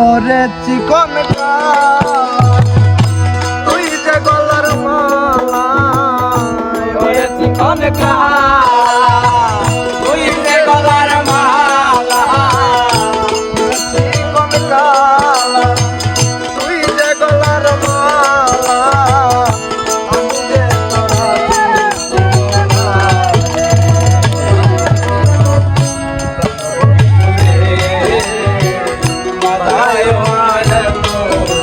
ওরে চিকন তুই যে গলার মালা, ওরে চিকন তুই যে গলার মালা, চিকন কালা তুই যে গলার মালা, আমি যে মাথায় মারে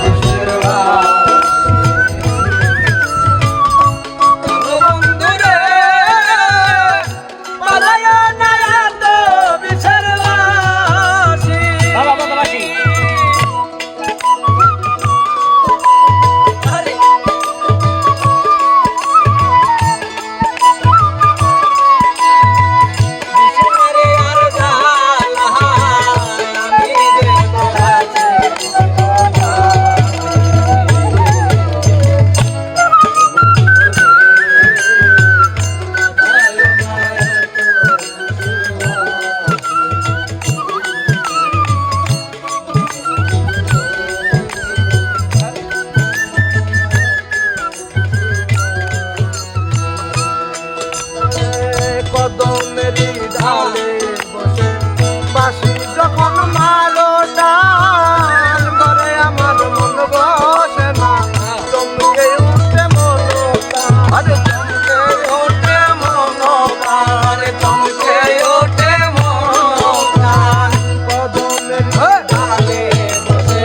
বিশ্বরা বন্ধুরে মাথায় না তো বিশ্বরাসি বাবা বাবাসি কদমেরই ঢালে বসে বাঁশি যখন মারো টান করে আমার মন বসে না, চমকে উঠে মন আরে চমকে ওঠে মন, আরে চমকে ওঠে মন কদমেরই ঢালে বসে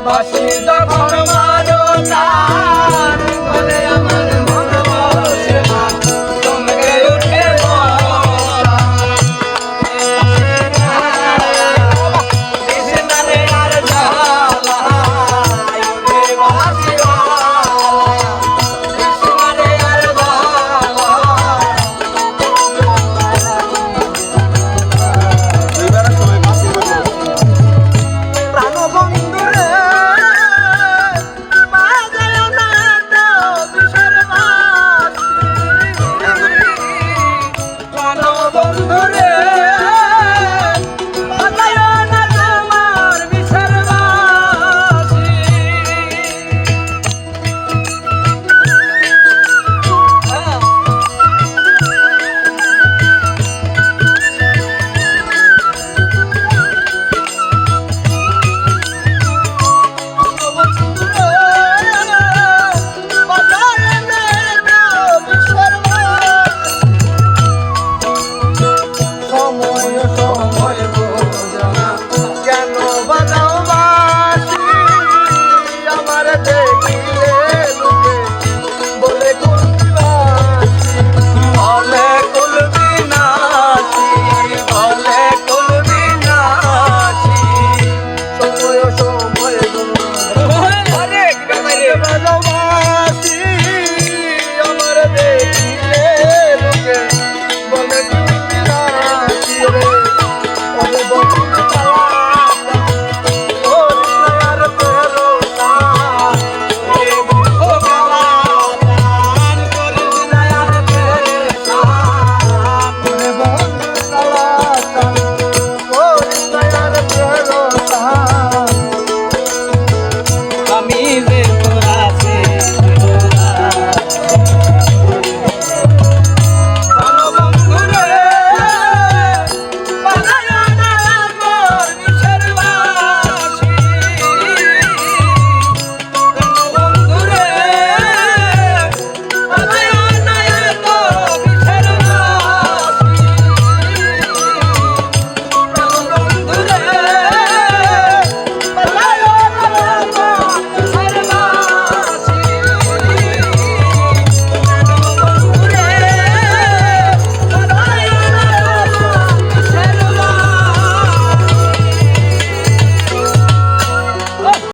বাঁশি যখন মারো টান করে আমার মন বসে না, চমকে ওঠে প্রাণবন্ধুরে বাজায় না তো বিষের বন্ধুরে বাজায় না তোমার বিষের বাঁশি। সময় সময়